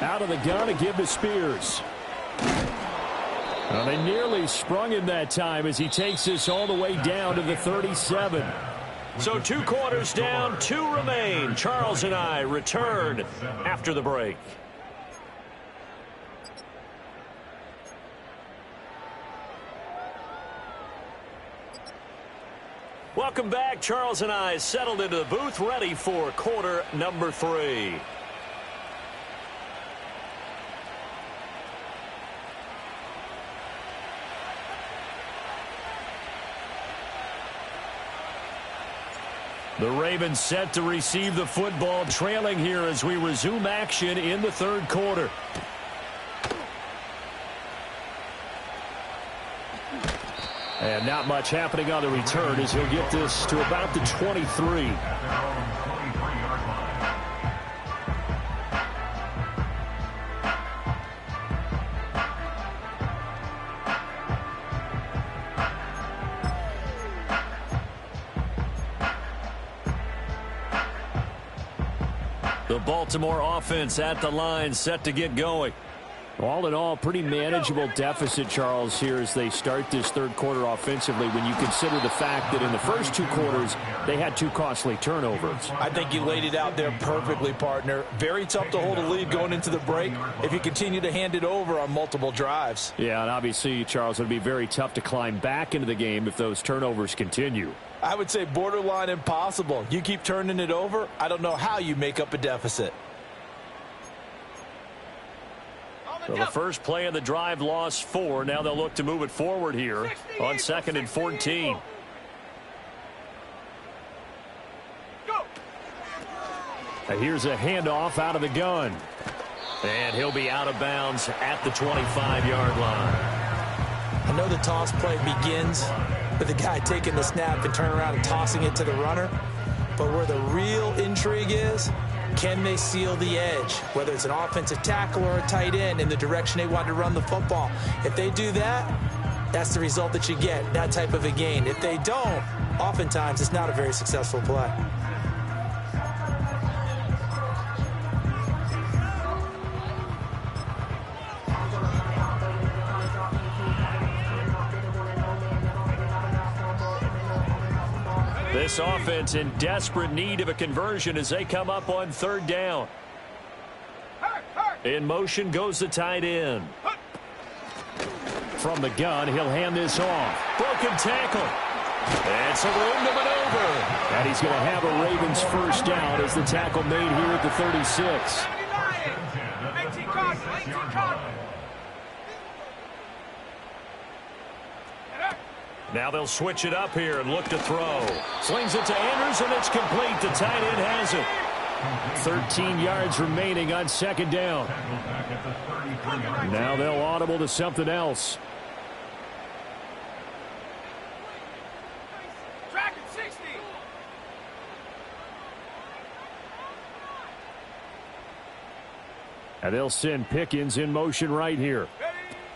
Out of the gun to give to Spears. Well, they nearly sprung him that time as he takes this all the way down to the 37. So 2 quarters down, 2 remain. Charles and I return after the break. Welcome back. Charles and I settled into the booth, ready for quarter number 3. The Ravens set to receive the football, trailing here as we resume action in the 3rd quarter. And not much happening on the return as he'll get this to about the 23. The Baltimore offense at the line, set to get going. All in all, pretty manageable deficit, Charles, here as they start this 3rd quarter offensively when you consider the fact that in the first 2 quarters, they had 2 costly turnovers. I think you laid it out there perfectly, partner. Very tough to hold a lead going into the break if you continue to hand it over on multiple drives. Yeah, and obviously, Charles, it would be very tough to climb back into the game if those turnovers continue. I would say borderline impossible. You keep turning it over, I don't know how you make up a deficit. So the first play of the drive lost 4. Now they'll look to move it forward here on 2nd and 14. And here's a handoff out of the gun. And he'll be out of bounds at the 25-yard line. I know the toss play begins with the guy taking the snap and turning around and tossing it to the runner. But where the real intrigue is, can they seal the edge, whether it's an offensive tackle or a tight end, in the direction they want to run the football? If they do that, that's the result that you get, that type of a gain. If they don't, oftentimes it's not a very successful play. This offense in desperate need of a conversion as they come up on 3rd down. In motion goes the tight end. From the gun, he'll hand this off. Broken tackle. It's a room to maneuver. And he's going to have a Ravens first down as the tackle made here at the 36. Now they'll switch it up here and look to throw. Slings it to Andrews, and it's complete. The tight end has it. 13 yards remaining on 2nd down. Now they'll audible to something else. And they'll send Pickens in motion right here.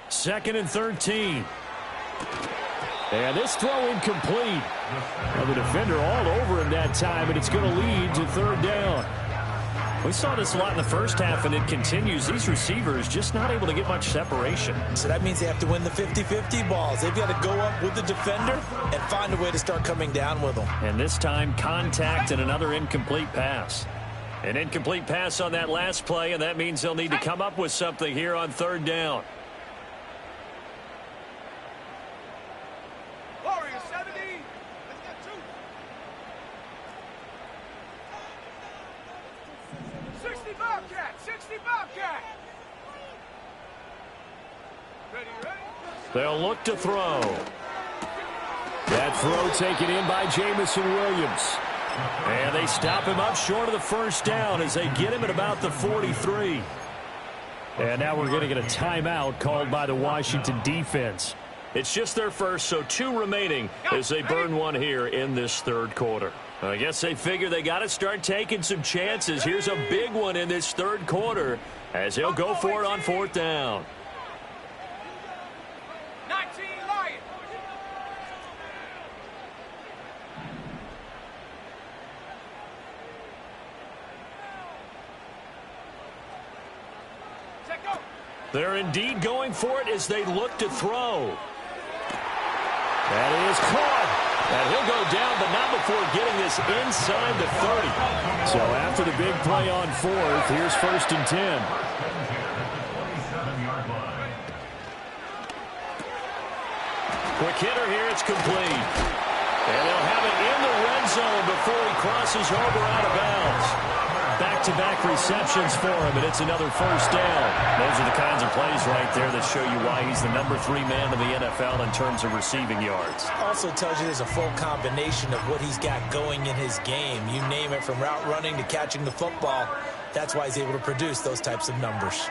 2nd and 13. And this throw incomplete. Well, the defender all over him that time, and it's going to lead to 3rd down. We saw this a lot in the first half, and it continues. These receivers just not able to get much separation. So that means they have to win the 50-50 balls. They've got to go up with the defender and find a way to start coming down with them. And this time, contact and another incomplete pass. An incomplete pass on that last play, and that means they'll need to come up with something here on 3rd down. They'll look to throw. That throw taken in by Jamison Williams. And they stop him up short of the first down as they get him at about the 43. And now we're going to get a timeout called by the Washington defense. It's just their first, so 2 remaining as they burn one here in this 3rd quarter. I guess they figure they got to start taking some chances. Here's a big one in this 3rd quarter as they'll go for it on 4th down. They're indeed going for it as they look to throw. That is caught. And he'll go down, but not before getting this inside the 30. So after the big play on fourth, here's 1st and 10. Quick hitter here, it's complete. And they'll have it in the red zone before he crosses over out of bounds. Back-to-back receptions for him, and it's another 1st down. Those are the kinds of plays right there that show you why he's the number 3 man in the NFL in terms of receiving yards. Also tells you there's a full combination of what he's got going in his game. You name it, from route running to catching the football. That's why he's able to produce those types of numbers.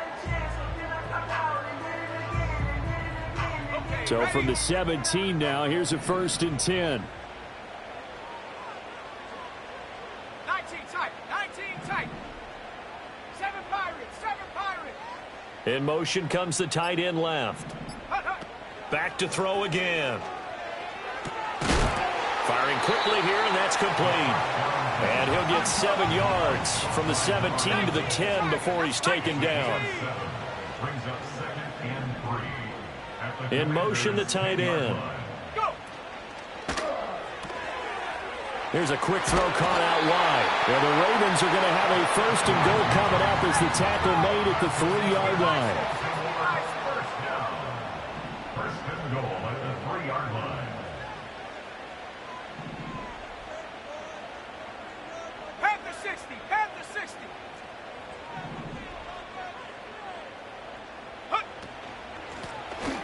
So from the 17 now, here's a 1st and 10. 19 tight. 7 Pirates. In motion comes the tight end left. Back to throw again. Firing quickly here, and that's complete. And he'll get 7 yards from the 17 to the 10 before he's taken down. In motion, the tight end. Here's a quick throw caught out wide. Well, the Ravens are going to have a 1st and goal coming up as the tackle made at the 3-yard line. First and goal at the 3-yard line. Panther 60.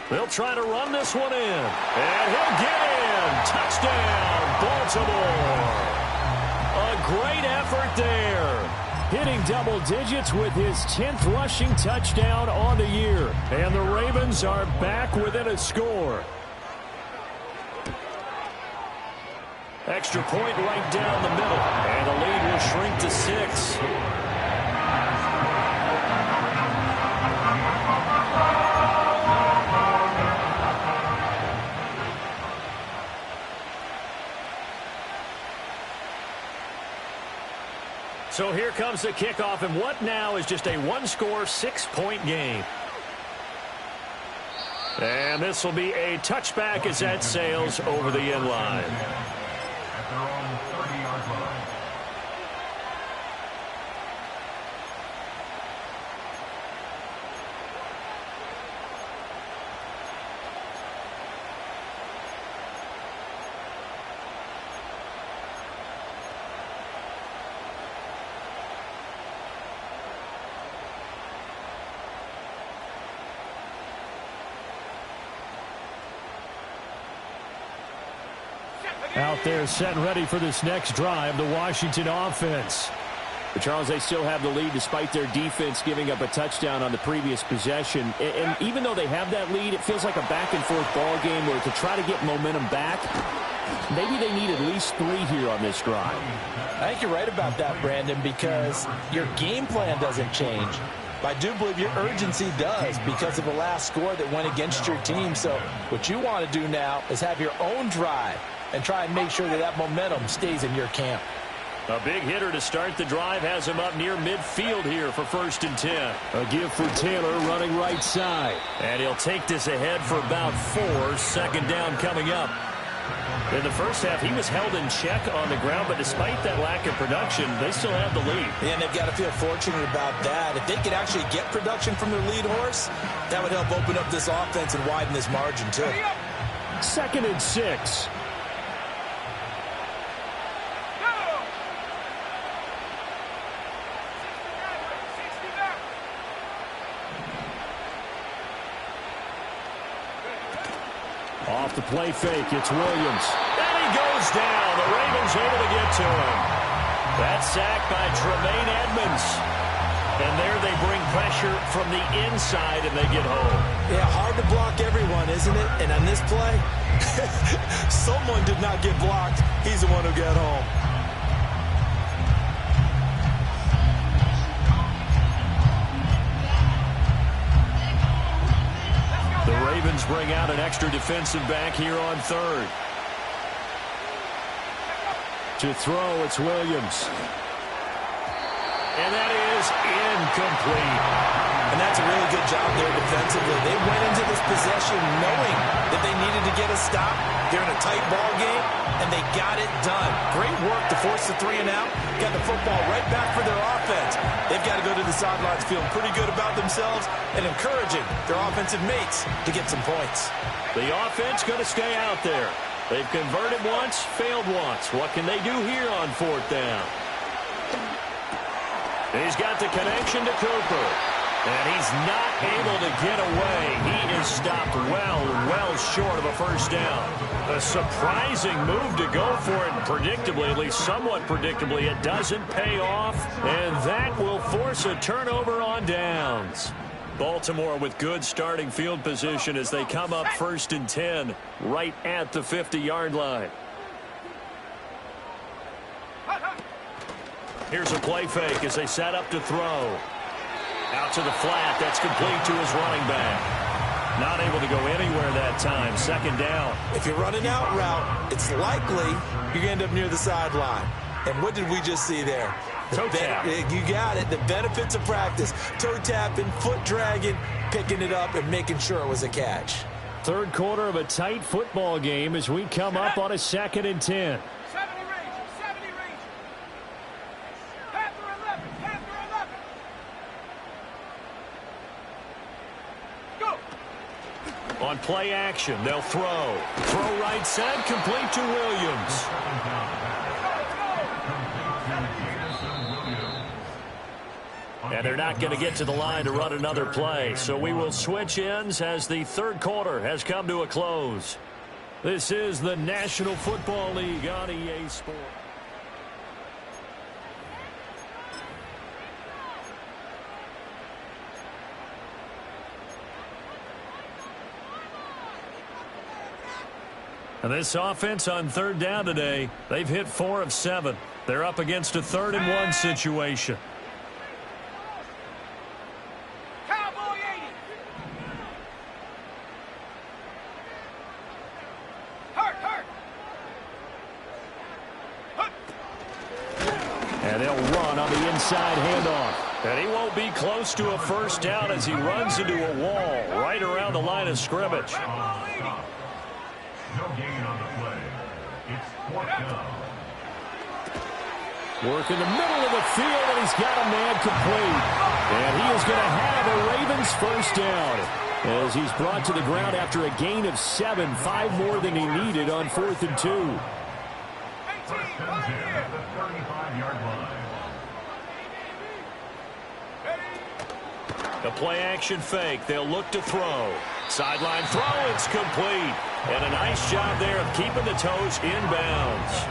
They'll try to run this one in. And he'll get in. Touchdown, Baltimore. A great effort there. Hitting double digits with his 10th rushing touchdown on the year. And the Ravens are back within a score. Extra point right down the middle. And the lead will shrink to 6. So here comes the kickoff, and what now is just a 1-score, 6-point game. And this will be a touchback as that sails over the end line. At their own 30-yard line. Out there set and ready for this next drive, the Washington offense. But Charles, they still have the lead despite their defense giving up a touchdown on the previous possession. And even though they have that lead, it feels like a back-and-forth ball game where to try to get momentum back, maybe they need at least 3 here on this drive. I think you're right about that, Brandon, because your game plan doesn't change. But I do believe your urgency does because of the last score that went against your team. So what you want to do now is have your own drive and try and make sure that that momentum stays in your camp. A big hitter to start the drive has him up near midfield here for 1st and 10. A give for Taylor running right side. And he'll take this ahead for about 4. 2nd down coming up. In the first half, he was held in check on the ground, but despite that lack of production, they still have the lead. And they've got to feel fortunate about that. If they could actually get production from their lead horse, that would help open up this offense and widen this margin too. 2nd and 6. Off the play fake, it's Williams. And he goes down. The Ravens able to get to him. That sack by Tremaine Edmonds. And there they bring pressure from the inside and they get home. Yeah, hard to block everyone, isn't it? And on this play, someone did not get blocked. He's the one who got home. The Ravens bring out an extra defensive back here on 3rd. To throw, it's Williams. And that is incomplete. And that's a really good job there defensively. They went into this possession knowing that they needed to get a stop. They're in a tight ball game, and they got it done. Great work to force the 3 and out. Got the football right back for their offense. They've got to go to the sidelines feeling pretty good about themselves and encouraging their offensive mates to get some points. The offense going to stay out there. They've converted once, failed once. What can they do here on 4th down? He's got the connection to Cooper. And he's not able to get away. He is stopped well short of a first down. A surprising move to go for it. And predictably, at least somewhat predictably, it doesn't pay off. And that will force a turnover on downs. Baltimore with good starting field position as they come up 1st and 10 right at the 50-yard line. Here's a play fake as they set up to throw. Out to the flat. That's complete to his running back. Not able to go anywhere that time. 2nd down. If you're running out route, it's likely you're going to end up near the sideline. And what did we just see there? Toe tap. You got it. The benefits of practice. Toe tapping, foot dragging, picking it up, and making sure it was a catch. 3rd quarter of a tight football game as we come up on a 2nd and 10. 70 Ranger, 70 Ranger. Panther 11, Panther 11. Go. On play action, they'll throw. Throw right side, complete to Williams. And they're not going to get to the line to run another play. So we will switch ends as the 3rd quarter has come to a close. This is the National Football League on EA Sports. And this offense on 3rd down today, they've hit 4 of 7. They're up against a 3rd and 1 situation. Cowboy 80. Hurt. And they'll run on the inside handoff. And he won't be close to a first down as he runs into a wall right around the line of scrimmage. No gain on the play. It's 4th down. Work in the middle of the field, and he's got a man complete. And he is going to have a Ravens first down as he's brought to the ground after a gain of 7, 5 more than he needed on 4th and 2. 18, 1st and 10 at the 35-yard line. The play action fake. They'll look to throw. Sideline throw. It's complete. And a nice job there of keeping the toes inbounds.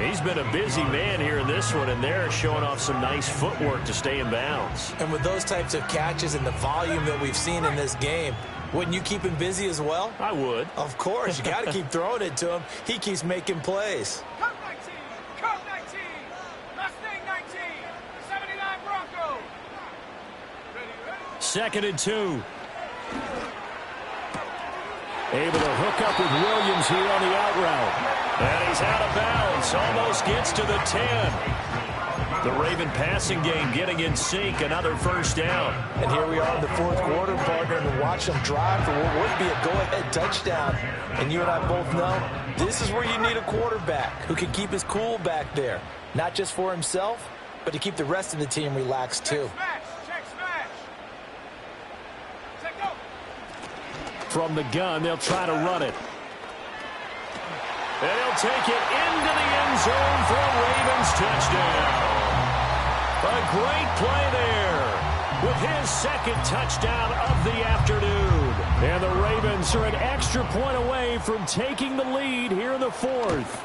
He's been a busy man here in this one, and they're showing off some nice footwork to stay in bounds. And with those types of catches and the volume that we've seen in this game, wouldn't you keep him busy as well? I would. Of course. You got to keep throwing it to him. He keeps making plays. Coat 19, Coat 19, Mustang 19, 79 Bronco. Ready. 2nd and 2. Able to hook up with Williams here on the out route. And he's out of bounds. Almost gets to the 10. The Raven passing game getting in sync. Another first down. And here we are in the 4th quarter, partner, and watch them drive for what would be a go-ahead touchdown. And you and I both know this is where you need a quarterback who can keep his cool back there. Not just for himself, but to keep the rest of the team relaxed too. Check smash. Check go. From the gun, they'll try to run it. And he'll take it into the end zone for a Ravens touchdown. A great play there with his 2nd touchdown of the afternoon. And the Ravens are an extra point away from taking the lead here in the 4th.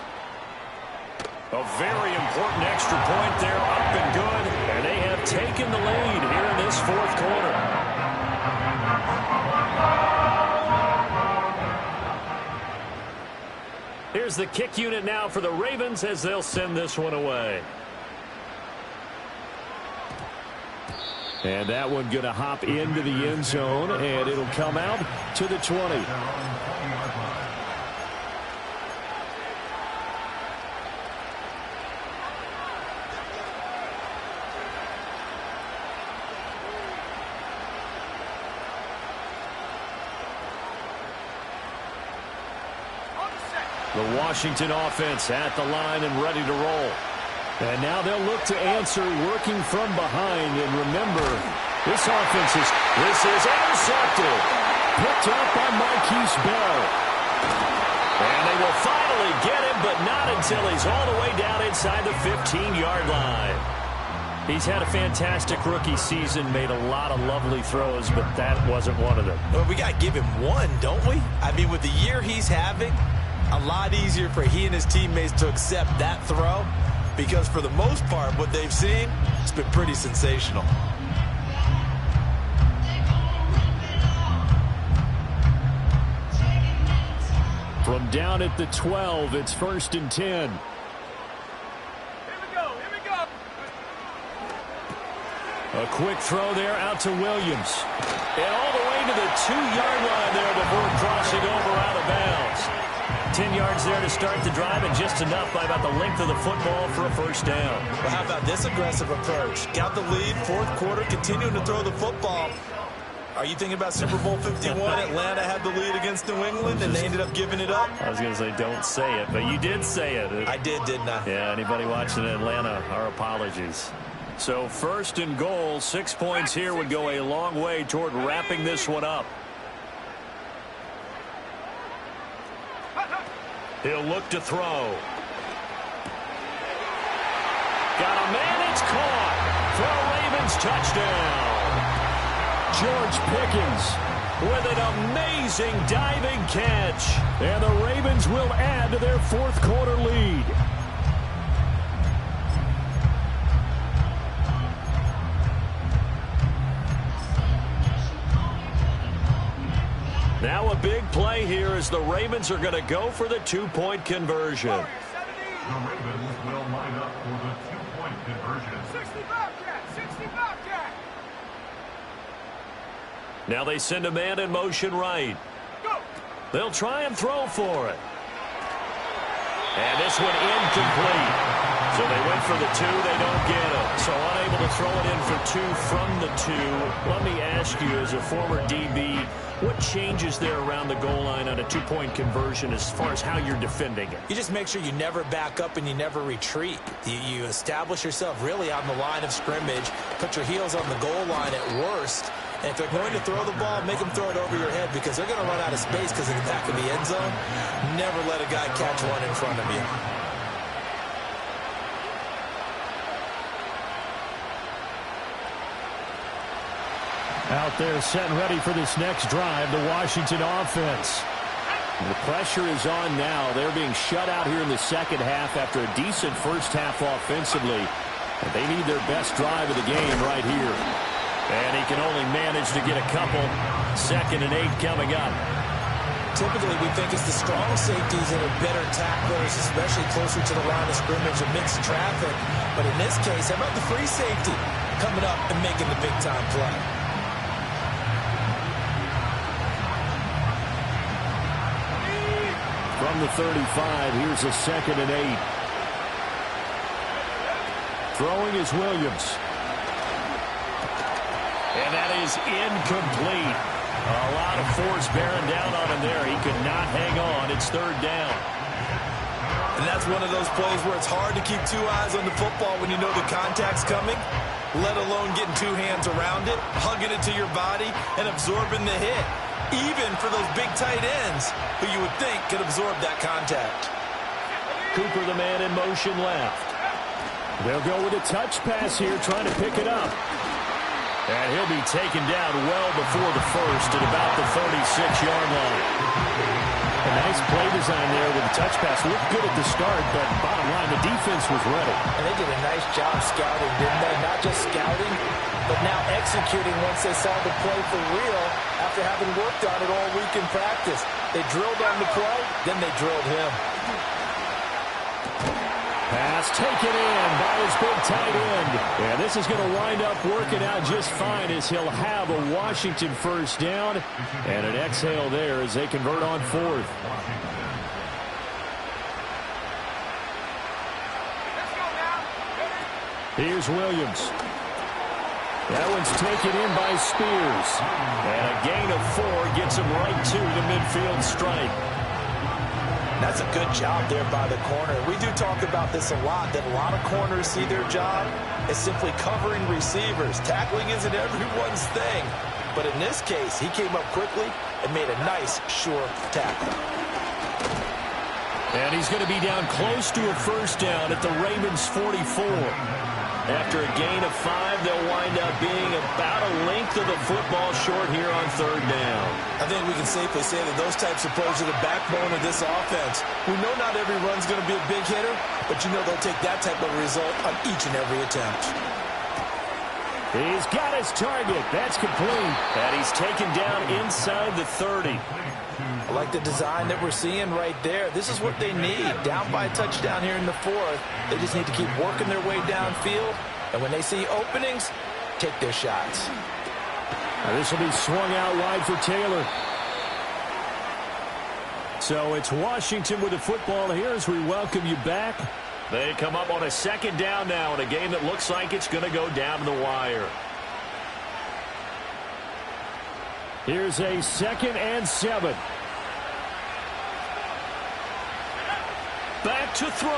A very important extra point there, up and good. And they have taken the lead here in this 4th quarter. Here's the kick unit now for the Ravens as they'll send this one away. And that one going to hop into the end zone, and it'll come out to the 20. The Washington offense at the line and ready to roll. And now they'll look to answer working from behind. And remember, this is intercepted. Picked up by Marquise Bell. And they will finally get him, but not until he's all the way down inside the 15-yard line. He's had a fantastic rookie season, made a lot of lovely throws, but that wasn't one of them. Well, we got to give him one, don't we? I mean, with the year he's having, a lot easier for he and his teammates to accept that throw, because for the most part, what they've seen, it's been pretty sensational. From down at the 12, it's 1st and 10. Here we go. A quick throw there out to Williams. And all the way to the 2-yard line there before crossing over out of bounds. 10 yards there to start the drive, and just enough by about the length of the football for a first down. Well, how about this aggressive approach? Got the lead, 4th quarter, continuing to throw the football. Are you thinking about Super Bowl 51? Atlanta had the lead against New England, and they ended up giving it up? I was going to say don't say it, but you did say it. I did, didn't I? Yeah, anybody watching Atlanta, our apologies. So 1st and goal, 6 points here would go a long way toward wrapping this one up. He'll look to throw. Got a man, it's caught for a Ravens touchdown. George Pickens with an amazing diving catch. And the Ravens will add to their 4th quarter lead. Now a big play here as the Ravens are going to go for the 2-point conversion. The Ravens will line up for the 2-point conversion. 60 Bobcat. Now they send a man in motion right. Go. They'll try and throw for it. And this one incomplete. So they went for the 2, they don't get it. So unable to throw it in for 2 from the 2. Let me ask you, as a former DB, what changes there around the goal line on a 2-point conversion as far as how you're defending it? You just make sure you never back up and you never retreat. You establish yourself really on the line of scrimmage, put your heels on the goal line at worst, and if they're going to throw the ball, make them throw it over your head, because they're going to run out of space because of the back of the end zone. Never let a guy catch one in front of you. Out there set and ready for this next drive, the Washington offense. The pressure is on now. They're being shut out here in the second half after a decent first half offensively. And they need their best drive of the game right here. And he can only manage to get a couple. 2nd and 8 coming up. Typically, we think it's the strong safeties that are better tacklers, especially closer to the line of scrimmage amidst traffic. But in this case, how about the free safety coming up and making the big-time play? From the 35, here's a 2nd and 8. Throwing is Williams. And that is incomplete. A lot of force bearing down on him there. He could not hang on. It's 3rd down. And that's one of those plays where it's hard to keep 2 eyes on the football when you know the contact's coming, let alone getting 2 hands around it, hugging it to your body, and absorbing the hit. Even for those big tight ends who you would think could absorb that contact. Cooper, the man in motion left. They'll go with a touch pass here, trying to pick it up. And he'll be taken down well before the first at about the 36-yard line. A nice play design there with the touch pass. Looked good at the start, but bottom line, the defense was ready. And they did a nice job scouting, didn't they? Not just scouting, but now executing once they saw the play for real after having worked on it all week in practice. They drilled on the play, then they drilled him. Pass taken in by his big tight end. And this is going to wind up working out just fine as he'll have a Washington first down. And an exhale there as they convert on 4th. Let's go now. Here's Williams. That one's taken in by Spears. And a gain of 4 gets him right to the midfield stripe. That's a good job there by the corner. We do talk about this a lot, that a lot of corners see their job as simply covering receivers. Tackling isn't everyone's thing. But in this case, he came up quickly and made a nice, sure tackle. And he's going to be down close to a first down at the Ravens' 44. After a gain of 5, they'll wind up being about a length of the football short here on third down. I think we can safely say that those types of plays are the backbone of this offense. We know not every run's going to be a big hitter, but you know they'll take that type of result on each and every attempt. He's got his target. That's complete. And he's taken down inside the 30. I like the design that we're seeing right there. This is what they need. Down by a touchdown here in the 4th. They just need to keep working their way downfield. And when they see openings, take their shots. Now this will be swung out wide for Taylor. So it's Washington with the football here as we welcome you back. They come up on a second down now in a game that looks like it's going to go down to the wire. Here's a 2nd and 7. Back to throw.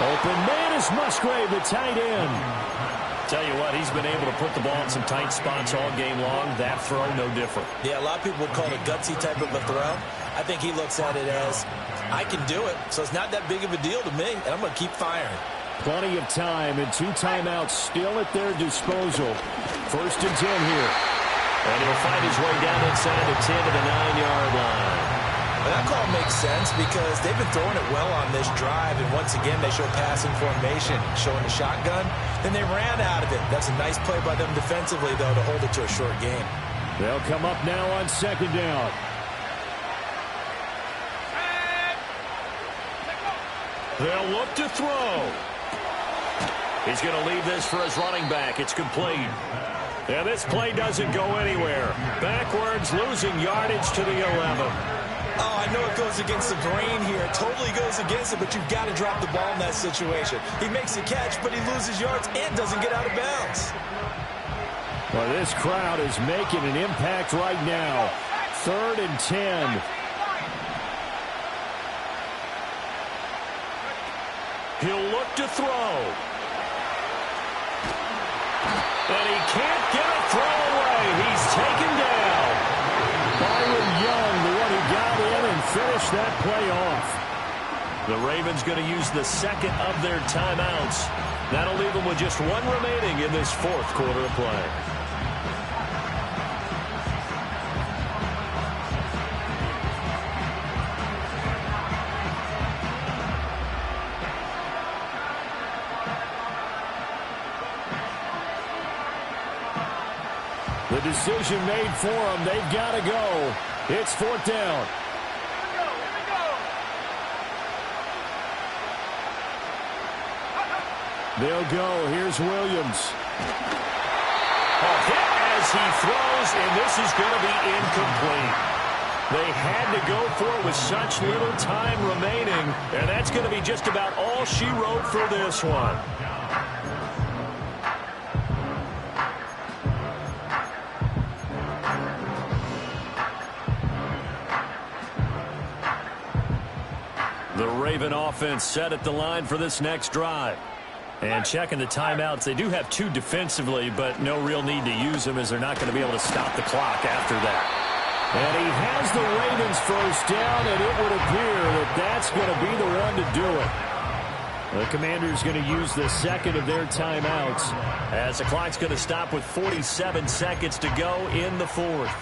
Open man is Musgrave, the tight end. Tell you what, he's been able to put the ball in some tight spots all game long. That throw, no different. Yeah, a lot of people would call it a gutsy type of a throw. I think he looks at it as, I can do it, so it's not that big of a deal to me, and I'm going to keep firing. Plenty of time and 2 timeouts still at their disposal. 1st and 10 here. And he'll find his way down inside the 10 to the 9-yard line. Well, that call makes sense because they've been throwing it well on this drive, and once again they show passing formation, showing the shotgun. Then they ran out of it. That's a nice play by them defensively, though, to hold it to a short game. They'll come up now on 2nd down. They'll look to throw. He's going to leave this for his running back. It's complete. And this play doesn't go anywhere. Backwards, losing yardage to the 11. Oh, I know it goes against the grain here. It totally goes against it, but you've got to drop the ball in that situation. He makes the catch, but he loses yards and doesn't get out of bounds. Well, this crowd is making an impact right now. 3rd and 10. He'll look to throw. And he can't get a throw away. He's taken down. Byron Young, the one who got in and finished that play off. The Ravens going to use the 2nd of their timeouts. That'll leave them with just 1 remaining in this 4th quarter of play. The decision made for them. They've got to go. It's 4th down. They'll go. Here's Williams. A hit as he throws, and this is going to be incomplete. They had to go for it with such little time remaining, and that's going to be just about all she wrote for this one. The Raven offense set at the line for this next drive. And checking the timeouts, they do have 2 defensively, but no real need to use them as they're not going to be able to stop the clock after that. And he has the Ravens first down, and it would appear that that's going to be the one to do it. The Commanders going to use the 2nd of their timeouts as the clock's going to stop with 47 seconds to go in the 4th.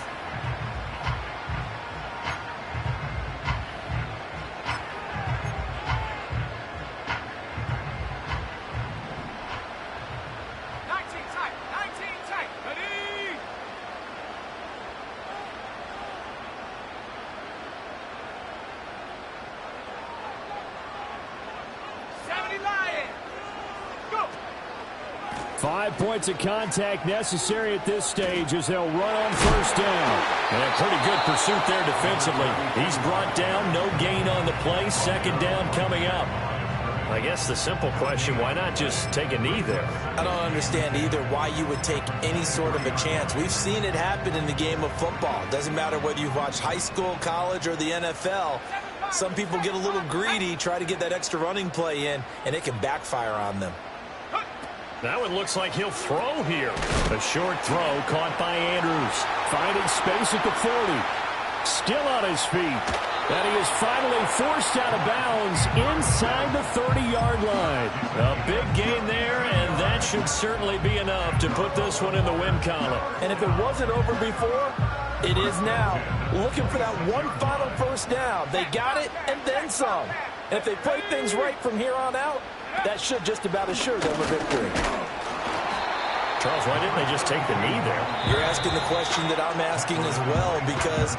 Go! 5 points of contact necessary at this stage as they'll run on first down. And a pretty good pursuit there defensively. He's brought down, no gain on the play. 2nd down coming up. I guess the simple question, why not just take a knee there? I don't understand either why you would take any sort of a chance. We've seen it happen in the game of football. Doesn't matter whether you've watched high school, college, or the NFL. Some people get a little greedy, try to get that extra running play in, and it can backfire on them. That one looks like he'll throw here. A short throw caught by Andrews. Finding space at the 40. Still on his feet. And he is finally forced out of bounds inside the 30-yard line. A big gain there, and that should certainly be enough to put this one in the win column. And if it wasn't over before, it is now. Looking for that one final first down. They got it and then some. And if they play things right from here on out, that should just about assure them a victory. Charles, why didn't they just take the knee there? You're asking the question that I'm asking as well, because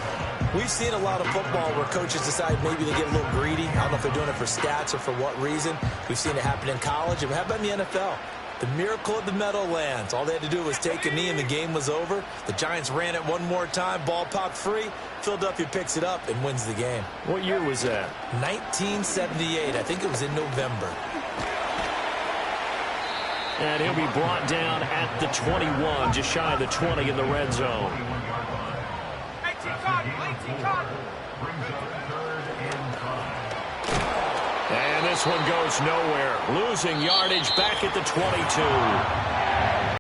we've seen a lot of football where coaches decide maybe they get a little greedy. I don't know if they're doing it for stats or for what reason. We've seen it happen in college. And how about in the NFL? The miracle of the Meadowlands. All they had to do was take a knee and the game was over. The Giants ran it one more time. Ball popped free. Philadelphia picks it up and wins the game. What year was that? 1978. I think it was in November. And he'll be brought down at the 21, just shy of the 20 in the red zone. 18 cut, 18 cut. And this one goes nowhere. Losing yardage back at the 22.